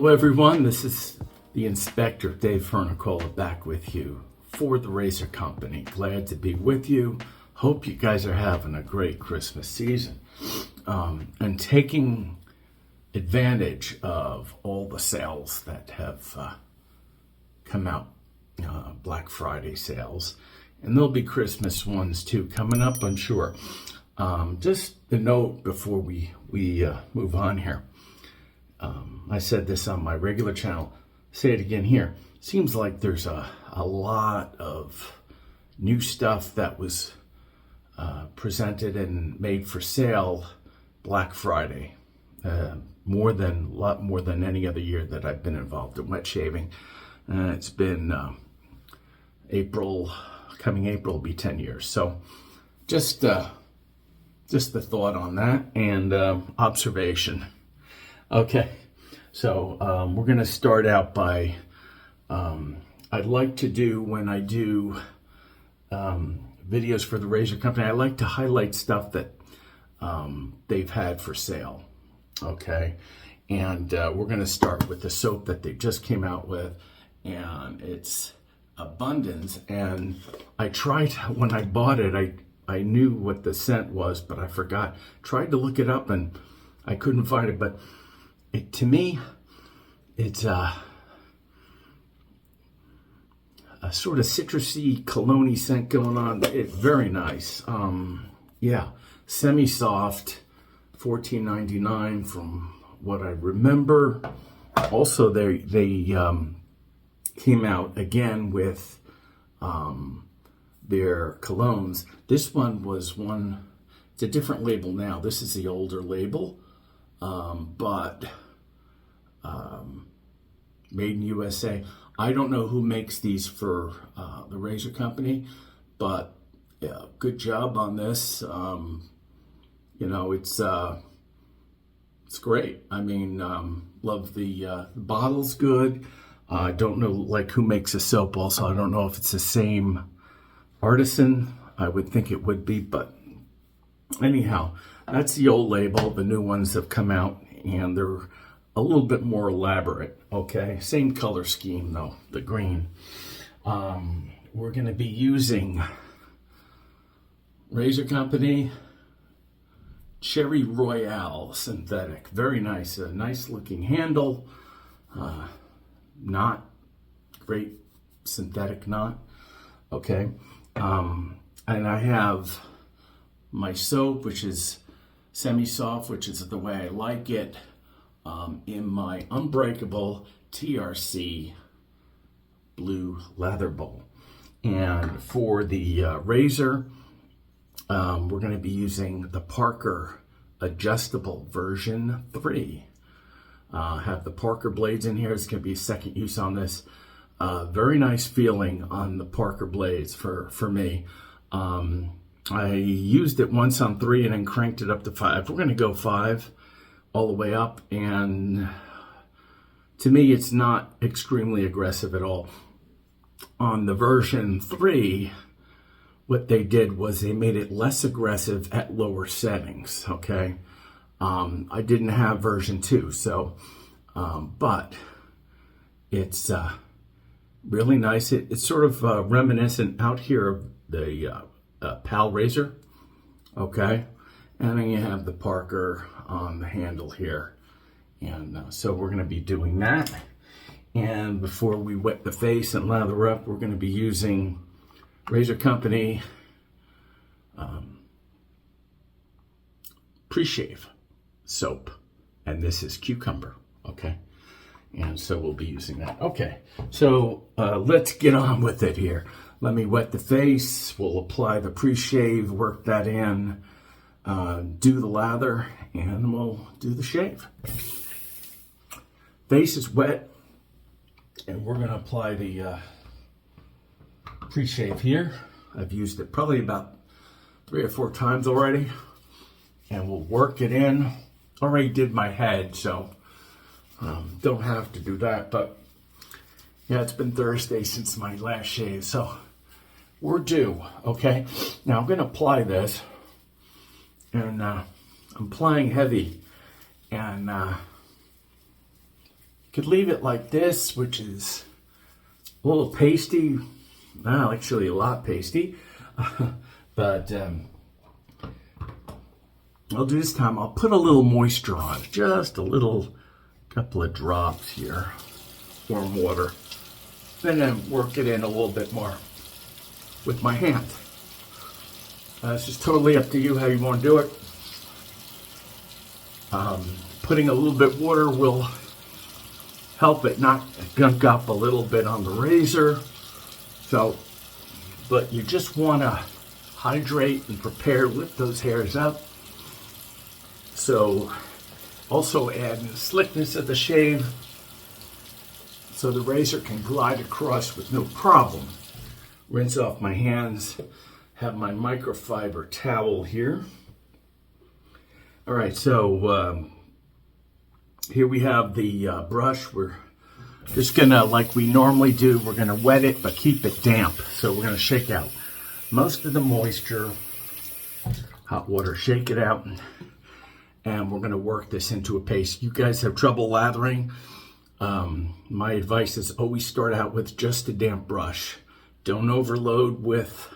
Hello everyone, this is the Inspector Dave Fernicola back with you for the Razor Company. Glad to be with you. Hope you guys are having a great Christmas season and taking advantage of all the sales that have come out, Black Friday sales, and there'll be Christmas ones too coming up, I'm sure. Just a note before we move on here. I said this on my regular channel, say it again here. Seems like there's a lot of new stuff that was presented and made for sale Black Friday. A lot more than any other year that I've been involved in wet shaving. It's been coming April will be 10 years. So just the thought on that and observation. Okay, so we're going to start out by, I'd like to do, when I do videos for the Razor Company, I like to highlight stuff that they've had for sale, okay? And we're going to start with the soap that they just came out with, and it's Abundans. And I tried, when I bought it, I knew what the scent was, but I forgot. Tried to look it up, and I couldn't find it, but to me, it's a sort of citrusy, cologne-y scent going on. It's very nice. Yeah, semi-soft, $14.99 from what I remember. Also, they came out again with their colognes. This one was it's a different label now. This is the older label. But made in USA. I don't know who makes these for the Razor Company, but yeah, good job on this. It's great. I mean, love the bottle's good. I don't know who makes the soap also. I don't know if it's the same artisan. I would think it would be, but anyhow, that's the old label. The new ones have come out, and they're a little bit more elaborate, okay? Same color scheme, though, the green. We're going to be using Razor Company Cherry Royale Synthetic. Very nice. A nice-looking handle. Knot. Great synthetic knot, okay? And I have my soap, which is semi-soft, which is the way I like it, in my unbreakable TRC blue lather bowl. And for the razor, we're going to be using the Parker adjustable version 3. Have the Parker blades in here. It's going to be a second use on this. Very nice feeling on the Parker blades for me. I used it once on 3 and then cranked it up to 5. We're going to go 5 all the way up, and to me it's not extremely aggressive at all. On the version 3, what they did was they made it less aggressive at lower settings, okay? I didn't have version 2, so, but it's really nice. It's sort of reminiscent out here of the Pal Razor, okay? And then you have the Parker on the handle here. And so we're going to be doing that. And before we wet the face and lather up, we're going to be using Razor Company pre-shave soap. And this is cucumber, okay? And so we'll be using that. Okay, so let's get on with it here. Let me wet the face. We'll apply the pre-shave, work that in, do the lather, and we'll do the shave. Face is wet, and we're going to apply the pre-shave here. I've used it probably about 3 or 4 times already, and we'll work it in. Already did my head, so don't have to do that, but yeah, it's been Thursday since my last shave, so we're due, okay? Now I'm going to apply this, and I'm applying heavy, and Could leave it like this, which is a little pasty. Well, actually a lot pasty. But I'll do this time. I'll put a little moisture on, just a little, couple of drops here, warm water. Then work it in a little bit more with my hand. It's just totally up to you how you want to do it. Putting a little bit of water will help it not gunk up a little bit on the razor. So, but you just want to hydrate and prepare, lift those hairs up. So, also add the slickness of the shave so the razor can glide across with no problem. Rinse off my hands. Have my microfiber towel here. All right, so here we have the brush. We're just gonna, like we normally do, we're gonna wet it but keep it damp. So we're gonna shake out most of the moisture, hot water, shake it out, and we're gonna work this into a paste. You guys have trouble lathering. My advice is always start out with just a damp brush. Don't overload with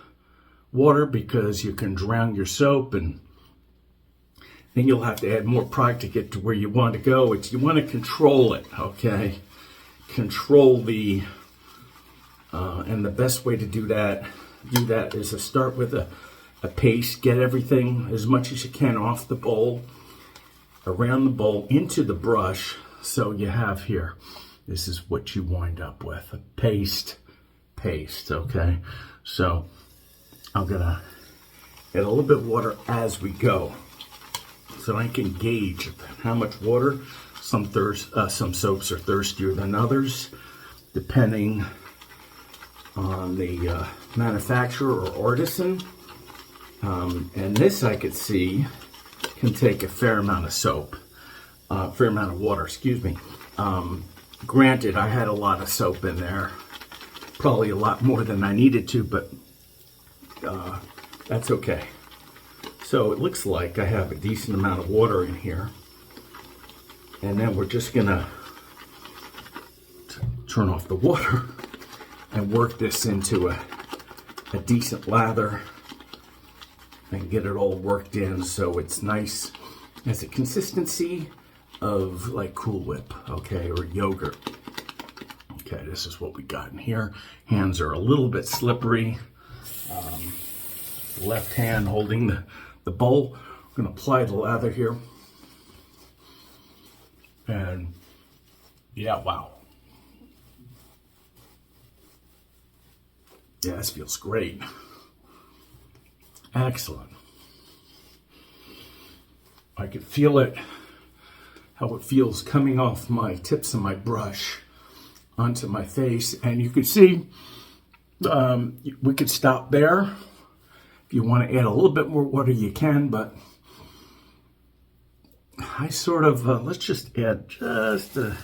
water because you can drown your soap, and then you'll have to add more product to get to where you want to go. You want to control it, okay? Control the, and the best way to do that is to start with a paste. Get everything as much as you can off the bowl, around the bowl, into the brush. So you have here, this is what you wind up with, a paste, okay? So I'm gonna add a little bit of water as we go, so I can gauge how much water. Some soaps are thirstier than others, depending on the manufacturer or artisan. And this, I could see, can take a fair amount of soap, fair amount of water, excuse me. Granted, I had a lot of soap in there, probably a lot more than I needed to, but that's okay. So it looks like I have a decent amount of water in here. And then we're just gonna turn off the water and work this into a decent lather and get it all worked in so it's nice. Has a consistency of like Cool Whip, okay, or yogurt. Okay, this is what we got in here. Hands are a little bit slippery. Left hand holding the bowl. I'm gonna apply the lather here. And yeah, wow. Yeah, this feels great. Excellent. I could feel it, how it feels coming off my tips of my brush onto my face. And you could see, we could stop there. If you want to add a little bit more water, you can, but I sort of, let's just add just a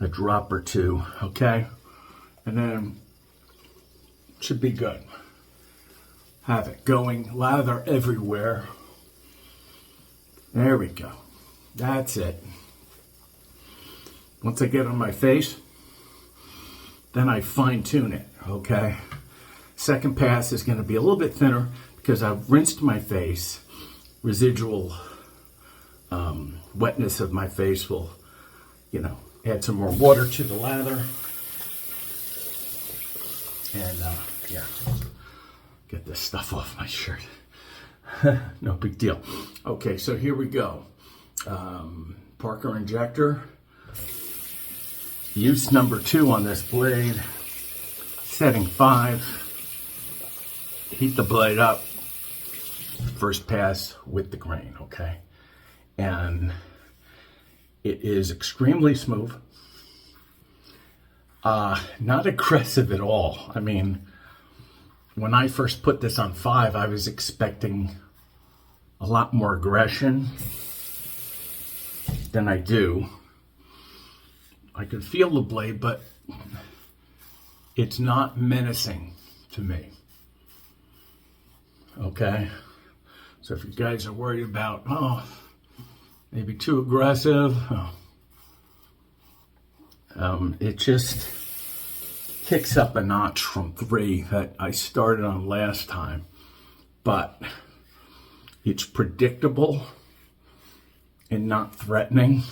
drop or two, okay? And then it should be good. Have it going, lather everywhere. There we go. That's it. Once I get on my face, then I fine tune it, okay? Second pass is gonna be a little bit thinner because I've rinsed my face. Residual wetness of my face will, add some more water to the lather. And yeah, get this stuff off my shirt. No big deal. Okay, so here we go. Parker injector. Use number 2 on this blade. Setting 5. Heat the blade up. First pass with the grain, okay? And it is extremely smooth. Not aggressive at all. I mean, when I first put this on 5, I was expecting a lot more aggression than I do. I can feel the blade, but it's not menacing to me. Okay? So if you guys are worried about, maybe too aggressive, It just kicks up a notch from 3 that I started on last time, but it's predictable and not threatening.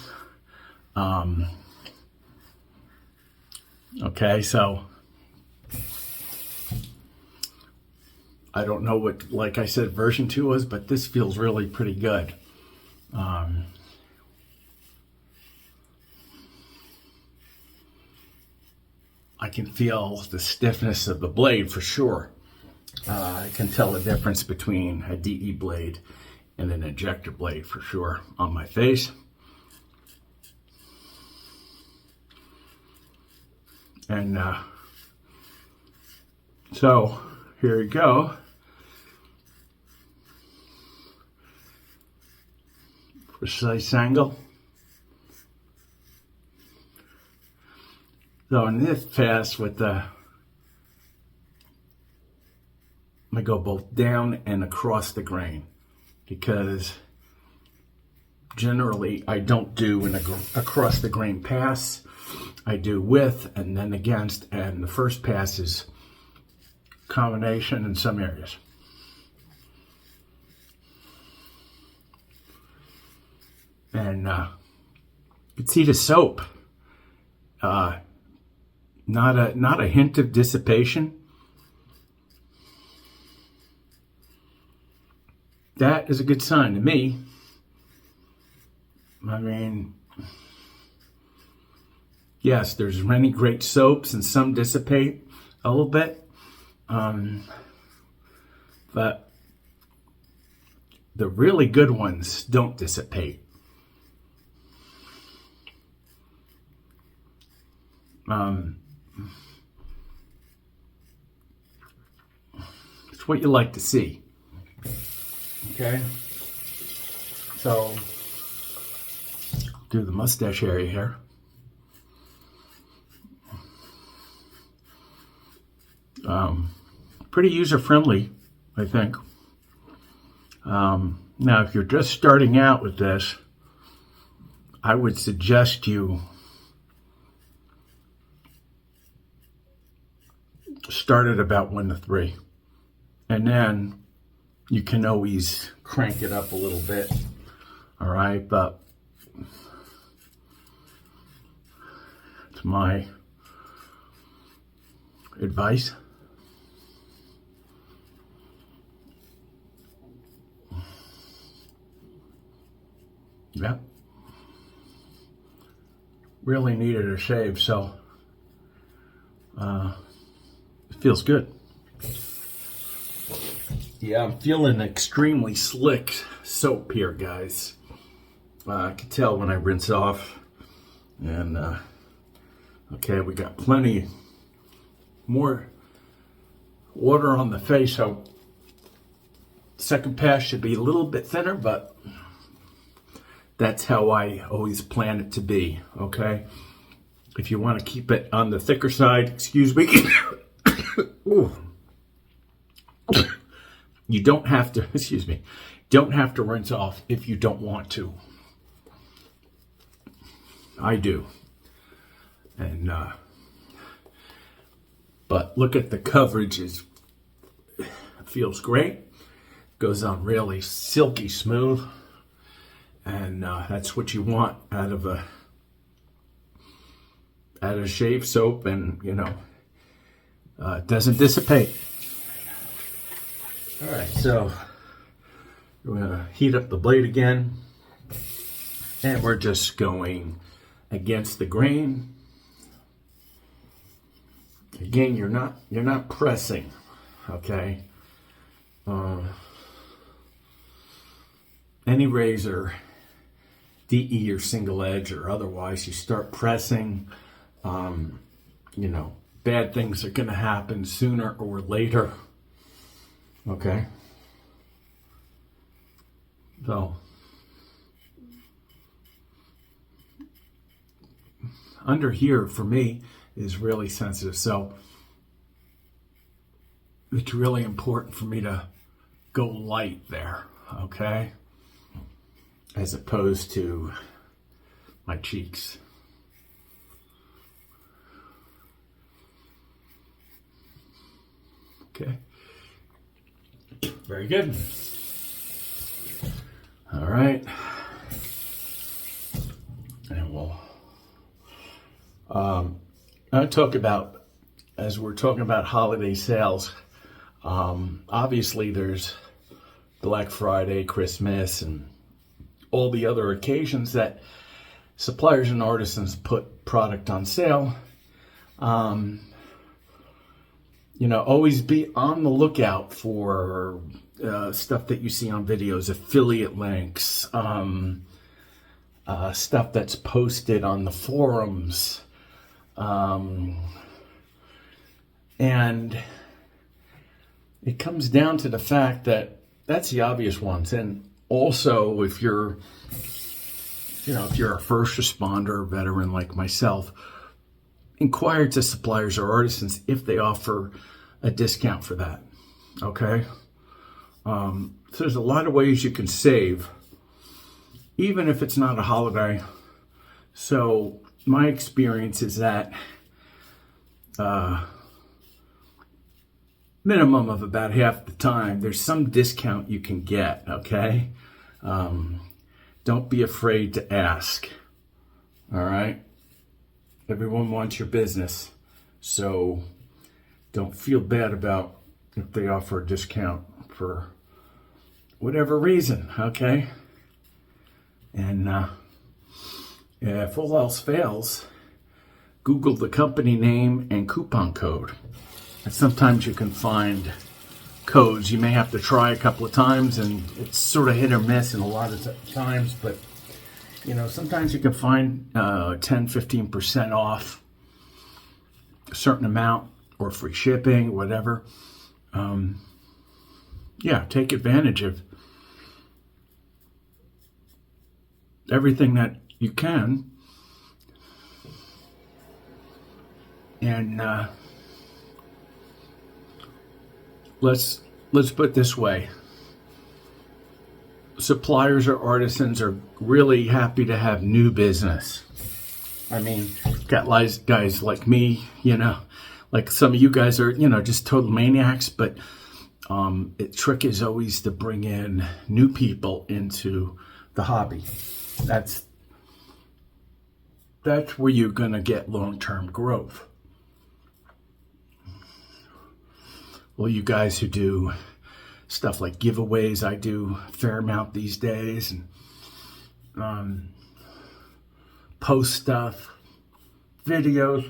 Okay, so I don't know what, like I said, version 2 was, but this feels really pretty good. I can feel the stiffness of the blade for sure. I can tell the difference between a DE blade and an injector blade for sure on my face. And so here you go. Precise angle. So in this pass with the, I go both down and across the grain, because generally I don't do an across the grain pass. I do with and then against, and the first pass is combination in some areas. And you can see the soap. Not a hint of dissipation. That is a good sign to me. I mean, yes, there's many great soaps and some dissipate a little bit. But the really good ones don't dissipate. It's what you like to see. Okay, so do the mustache area here. Pretty user-friendly, I think. Now, if you're just starting out with this, I would suggest you start at about 1 to 3, and then you can always crank it up a little bit. All right, but it's my advice. Yeah, really needed a shave, so it feels good. Yeah, I'm feeling extremely slick soap here, guys. I can tell when I rinse off. And okay, we got plenty more water on the face, so second pass should be a little bit thinner, but that's how I always plan it to be, okay? If you want to keep it on the thicker side, excuse me, ooh. You don't have to, excuse me, don't have to rinse off if you don't want to. I do. And, but look at the coverage, it feels great. Goes on really silky smooth. And that's what you want out of a shave soap, and you know, it doesn't dissipate. All right, so we're gonna heat up the blade again, and we're just going against the grain. Again, you're not pressing, okay? Any razor, DE or single edge or otherwise, you start pressing, you know, bad things are going to happen sooner or later. Okay. So, under here for me is really sensitive. So, it's really important for me to go light there. Okay. As opposed to my cheeks. Okay. Very good. All right. And we'll I talk about, as we're talking about holiday sales, obviously there's Black Friday, Christmas, and all the other occasions that suppliers and artisans put product on sale. Always be on the lookout for stuff that you see on videos, affiliate links, stuff that's posted on the forums. And it comes down to the fact that that's the obvious ones. And also, if you're a first responder, veteran like myself, inquire to suppliers or artisans if they offer a discount for that. Okay? So there's a lot of ways you can save, even if it's not a holiday. So my experience is that minimum of about half the time, there's some discount you can get, okay? Don't be afraid to ask, all right? Everyone wants your business, so don't feel bad about if they offer a discount for whatever reason, okay? And if all else fails, Google the company name and coupon code. And sometimes you can find codes. You may have to try a couple of times, and it's sort of hit or miss in a lot of times, but sometimes you can find 10-15% off a certain amount, or free shipping, whatever. Take advantage of everything that you can. And let's put it this way. Suppliers or artisans are really happy to have new business. I mean, got guys like me, like some of you guys are, just total maniacs, but the trick is always to bring in new people into the hobby. That's where you're going to get long-term growth. Well, you guys who do stuff like giveaways, I do a fair amount these days, and post stuff, videos,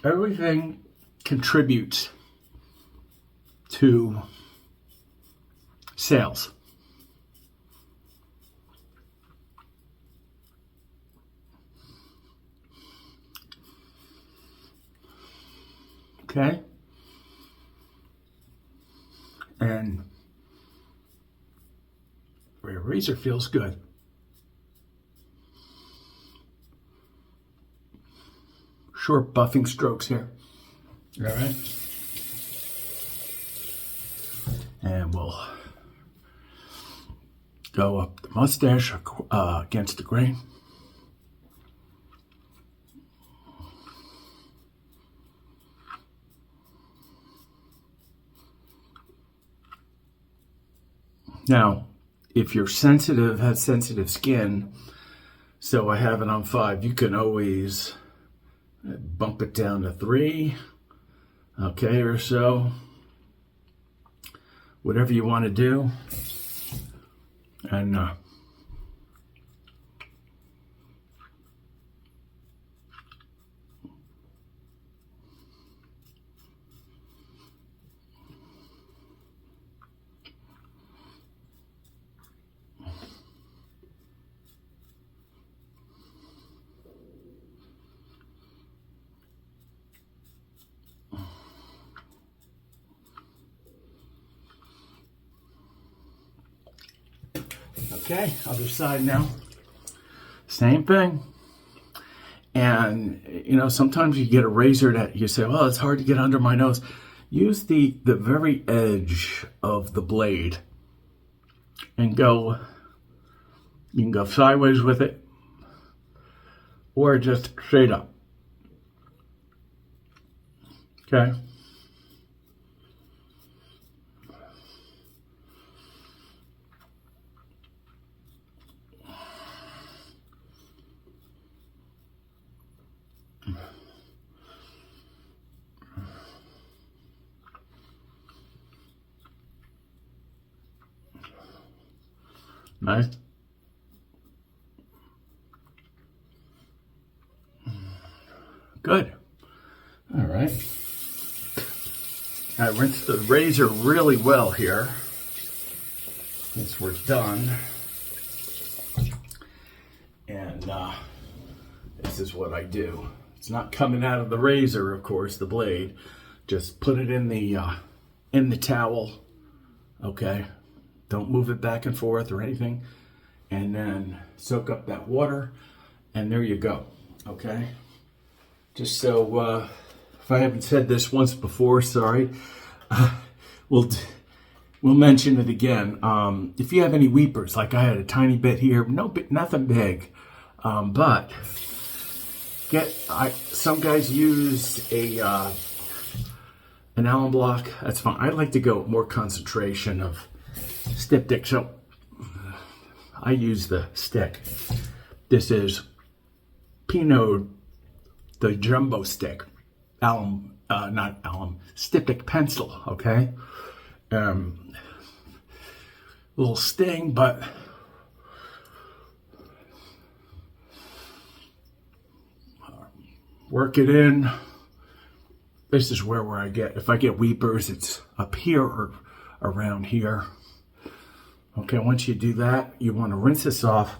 everything contributes to sales. Okay? And your razor feels good. Short buffing strokes here. All right. And we'll go up the mustache against the grain. Now, if you're sensitive, have sensitive skin, so I have it on 5, you can always bump it down to 3, okay, or so. Whatever you want to do. And okay, other side now. Same thing. And, sometimes you get a razor that you say, well, it's hard to get under my nose. Use the very edge of the blade and you can go sideways with it or just straight up. Okay? Nice. Good. All right. I rinsed the razor really well here. Once we're done. And this is what I do. It's not coming out of the razor, of course, the blade. Just put it in the towel. Okay. Don't move it back and forth or anything. And then soak up that water. And there you go. Okay. Just so, if I haven't said this once before, sorry. We'll mention it again. If you have any weepers, like I had a tiny bit here, nothing big. But some guys use an alum block. That's fine. I'd like to go more concentration of styptic, so I use the stick. This is Pinot, the jumbo stick, not alum, styptic pencil. Okay, a little sting, but work it in. This is where I get, if I get weepers, it's up here or around here. Okay, once you do that, you want to rinse this off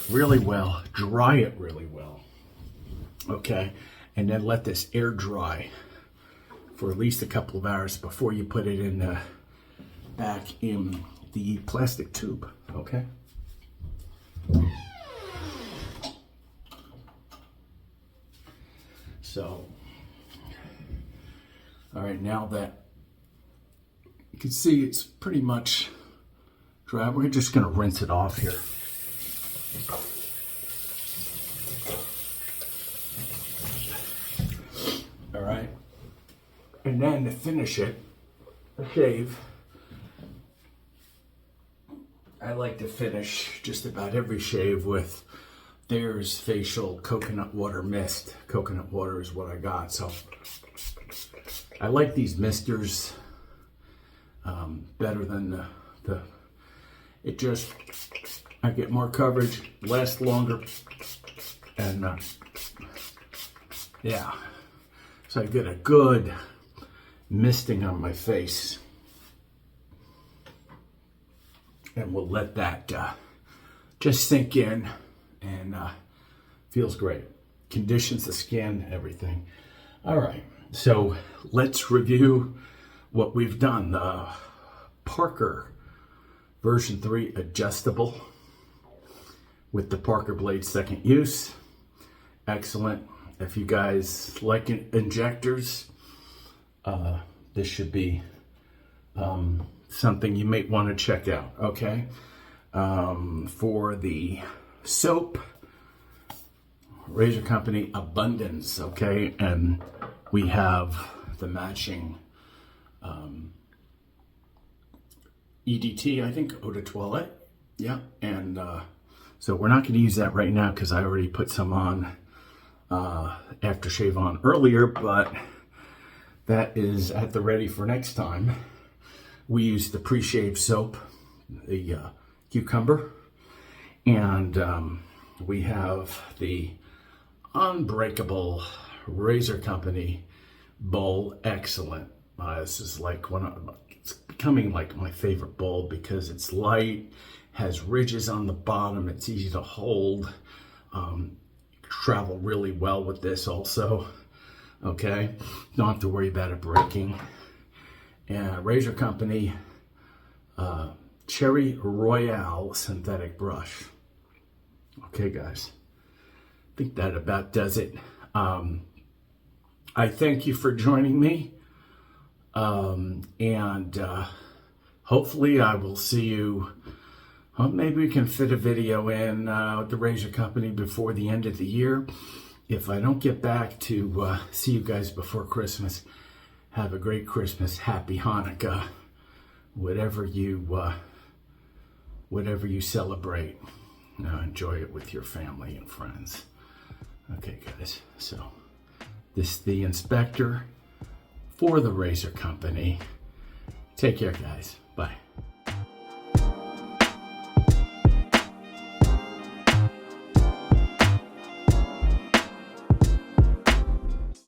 really well, dry it really well. Okay, and then let this air dry for at least a couple of hours before you put it in back in the plastic tube. Okay. So, all right, now that you can see it's pretty much dry, we're just going to rinse it off here. All right, and then to finish it, a shave. I like to finish just about every shave with Thayer's Facial Coconut Water Mist. Coconut water is what I got. So I like these misters better than I get more coverage, lasts longer, and yeah. So I get a good misting on my face. And we'll let that just sink in, and feels great. Conditions the skin, everything. All right, so let's review what we've done. The Parker version 3 adjustable with the Parker blade second use. Excellent. If you guys like injectors, this should be something you may want to check out. Okay. For the soap, razor company Abundans. Okay, and we have the matching EDT, I think, eau de toilette. Yeah, and so we're not going to use that right now because I already put some on aftershave on earlier, but that is at the ready for next time. We use the pre-shave soap, the cucumber, and we have the Unbreakable Razor Company bowl. Excellent. This is like it's becoming like my favorite bowl because it's light, has ridges on the bottom, it's easy to hold. Travel really well with this also. Okay, don't have to worry about it breaking. And Razor Company Cherry Royale synthetic brush. Okay, guys, I think that about does it. I thank you for joining me, and hopefully I will see you. Well, maybe we can fit a video in with the Razor Company before the end of the year. If I don't get back to see you guys before Christmas, have a great Christmas, happy Hanukkah, whatever you celebrate. Enjoy it with your family and friends. Okay, guys, so this is the inspector for the Razor Company. Take care, guys. Bye.